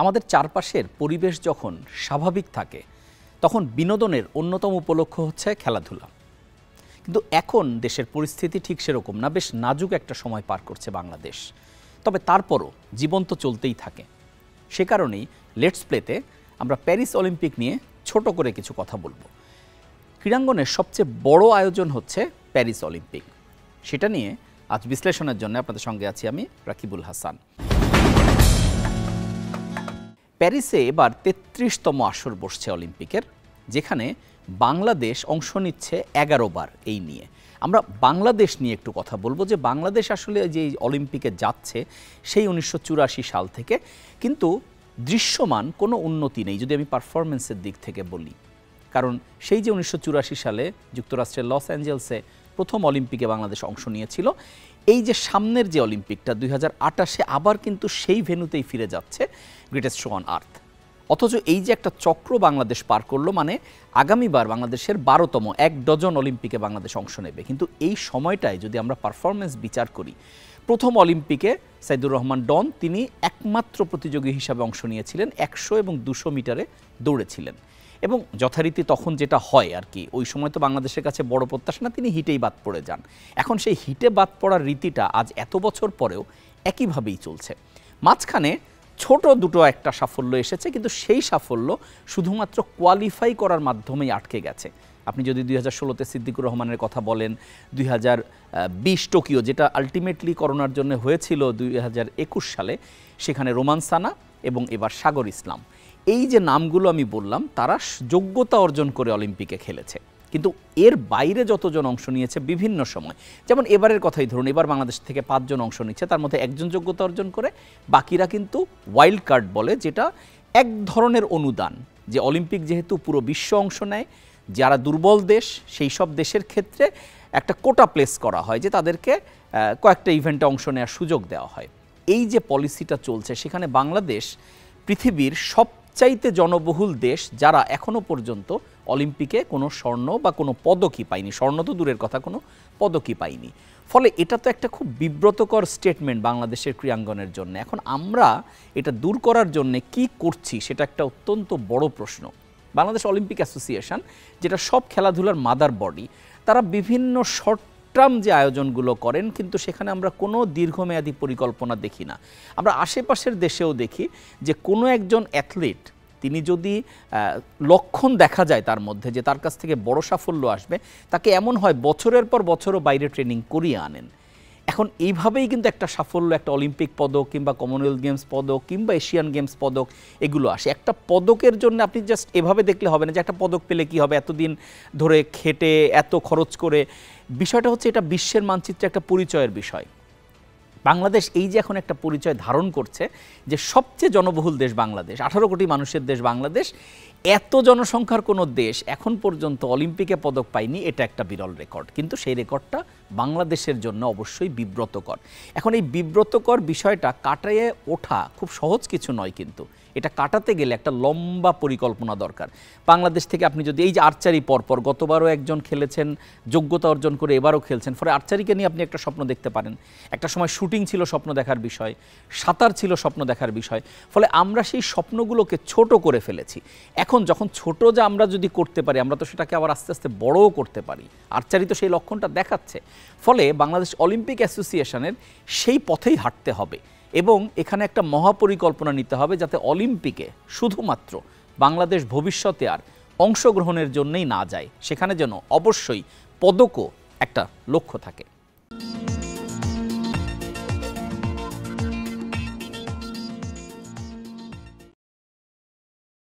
আমাদের চারপাশের পরিবেশ যখন স্বাভাবিক থাকে তখন বিনোদনের অন্যতম উপলক্ষ হচ্ছে খেলাধুলা। কিন্তু এখন দেশের পরিস্থিতি ঠিক সেরকম না, বেশ নাজুক একটা সময় পার করছে বাংলাদেশ। তবে তারপরও জীবন তো চলতেই থাকে। সে কারণেই লেটস প্লেতে আমরা প্যারিস অলিম্পিক নিয়ে ছোট করে কিছু কথা বলবো। ক্রীড়াঙ্গনের সবচেয়ে বড় আয়োজন হচ্ছে প্যারিস অলিম্পিক। সেটা নিয়ে আজ বিশ্লেষণের জন্য আপনাদের সঙ্গে আছি আমি রাকিবুল হাসান। প্যারিসে এবার ৩৩তম আসর বসছে অলিম্পিকের, যেখানে বাংলাদেশ অংশ নিচ্ছে ১১ বার। এই নিয়ে আমরা বাংলাদেশ নিয়ে একটু কথা বলবো, যে বাংলাদেশ আসলে যে অলিম্পিকে যাচ্ছে সেই ১৯৮৪ সাল থেকে, কিন্তু দৃশ্যমান কোনো উন্নতি নেই যদি আমি পারফরমেন্সের দিক থেকে বলি। কারণ সেই যে ১৯৮৪ সালে যুক্তরাষ্ট্রের লস অ্যাঞ্জেলসে প্রথম অলিম্পিকে বাংলাদেশ অংশ নিয়েছিল, এই যে সামনের যে অলিম্পিকটা ২০২৮-এ আবার কিন্তু সেই ভেন্যুতেই ফিরে যাচ্ছে, গ্রেটেস্ট শো অন আর্থ। অথচ এই যে একটা চক্র বাংলাদেশ পার করলো, মানে আগামীবার বাংলাদেশের ১২তম ১ ডজন অলিম্পিকে বাংলাদেশ অংশ নেবে। কিন্তু এই সময়টায় যদি আমরা পারফরমেন্স বিচার করি, প্রথম অলিম্পিকে সাইদুর রহমান ডন তিনি একমাত্র প্রতিযোগী হিসাবে অংশ নিয়েছিলেন, ১০০ এবং ২০০ মিটারে দৌড়েছিলেন। এবং যথারীতি তখন যেটা হয় আর কি, ওই সময় তো বাংলাদেশের কাছে বড় প্রত্যাশা না, তিনি হিটেই বাদ পড়ে যান। এখন সেই হিটে বাদ পড়ার রীতিটা আজ এত বছর পরেও একইভাবেই চলছে। মাঝখানে ছোট দুটো একটা সাফল্য এসেছে, কিন্তু সেই সাফল্য শুধুমাত্র কোয়ালিফাই করার মাধ্যমেই আটকে গেছে। আপনি যদি ২০১৬-তে সিদ্দিকুর রহমানের কথা বলেন, ২০২০ টোকিও যেটা আলটিমেটলি করোনার জন্য হয়েছিল ২০২১ সালে, সেখানে রোমান সানা এবং এবার সাগর ইসলাম, এই যে নামগুলো আমি বললাম, তারা যোগ্যতা অর্জন করে অলিম্পিকে খেলেছে। কিন্তু এর বাইরে যতজন অংশ নিয়েছে বিভিন্ন সময়, যেমন এবারের কথাই ধরুন, এবার বাংলাদেশ থেকে ৫ জন অংশ নিচ্ছে, তার মধ্যে একজন যোগ্যতা অর্জন করে, বাকিরা কিন্তু ওয়াইল্ড কার্ড বলে, যেটা এক ধরনের অনুদান, যে অলিম্পিক যেহেতু পুরো বিশ্ব অংশ নেয়, যারা দুর্বল দেশ সেই সব দেশের ক্ষেত্রে একটা কোটা প্লেস করা হয়, যে তাদেরকে কয়েকটা ইভেন্টে অংশ নেওয়ার সুযোগ দেওয়া হয়। এই যে পলিসিটা চলছে, সেখানে বাংলাদেশ পৃথিবীর সবচাইতে জনবহুল দেশ যারা এখনও পর্যন্ত অলিম্পিকে কোনো স্বর্ণ বা কোনো পদকই পায়নি, স্বর্ণ তো দূরের কথা, কোনো পদকই পায়নি। ফলে এটা তো একটা খুব বিব্রতকর স্টেটমেন্ট বাংলাদেশের ক্রীড়াঙ্গনের জন্য। এখন আমরা এটা দূর করার জন্য কি করছি, সেটা একটা অত্যন্ত বড় প্রশ্ন। বাংলাদেশ অলিম্পিক অ্যাসোসিয়েশন, যেটা সব খেলাধুলার মাদার বডি, তারা বিভিন্ন শর্ট টার্ম যে আয়োজনগুলো করেন, কিন্তু সেখানে আমরা কোনো দীর্ঘমেয়াদী পরিকল্পনা দেখি না। আমরা আশেপাশের দেশেও দেখি যে কোনো একজন অ্যাথলিট, তিনি যদি লক্ষণ দেখা যায় তার মধ্যে যে তার কাছ থেকে বড় সাফল্য আসবে, তাকে এমন হয় বছরের পর বছরও বাইরে ট্রেনিং করিয়ে আনেন। এখন এইভাবেই কিন্তু একটা সাফল্য, একটা অলিম্পিক পদক কিংবা কমনওয়েলথ গেমস পদক কিংবা এশিয়ান গেমস পদক, এগুলো আসে। একটা পদকের জন্য আপনি জাস্ট এভাবে দেখলে হবে না যে একটা পদক পেলে কি হবে, এতদিন ধরে খেটে এত খরচ করে। বিষয়টা হচ্ছে এটা বিশ্বের মানচিত্রে একটা পরিচয়ের বিষয়। বাংলাদেশ এই যে এখন একটা পরিচয় ধারণ করছে যে সবচেয়ে জনবহুল দেশ বাংলাদেশ, ১৮ কোটি মানুষের দেশ বাংলাদেশ, এত জনসংখ্যার কোনো দেশ এখন পর্যন্ত অলিম্পিকে পদক পায়নি, এটা একটা বিরল রেকর্ড। কিন্তু সেই রেকর্ডটা বাংলাদেশের জন্য অবশ্যই বিব্রতকর। এখন এই বিব্রতকর বিষয়টা কাটিয়ে ওঠা খুব সহজ কিছু নয়, কিন্তু এটা কাটাতে গেলে একটা লম্বা পরিকল্পনা দরকার। বাংলাদেশ থেকে আপনি যদি এই যে আর্চারি, পরপর গতবারও একজন খেলেছেন, যোগ্যতা অর্জন করে এবারও খেলছেন, ফলে আর্চারিকে নিয়ে আপনি একটা স্বপ্ন দেখতে পারেন। একটা সময় শুটিং ছিল স্বপ্ন দেখার বিষয়, সাঁতার ছিল স্বপ্ন দেখার বিষয়। ফলে আমরা সেই স্বপ্নগুলোকে ছোট করে ফেলেছি। এখন যখন ছোট যা আমরা যদি করতে পারি, আমরা তো সেটাকে আবার আস্তে আস্তে বড়ও করতে পারি। আর্চারি তো সেই লক্ষণটা দেখাচ্ছে। ফলে বাংলাদেশ অলিম্পিক অ্যাসোসিয়েশনের সেই পথেই হাঁটতে হবে এবং এখানে একটা মহাপরিকল্পনা নিতে হবে, যাতে অলিম্পিকে শুধুমাত্র বাংলাদেশ ভবিষ্যতে আর অংশগ্রহণের জন্যই না যায়, সেখানে যেন অবশ্যই পদকও একটা লক্ষ্য থাকে।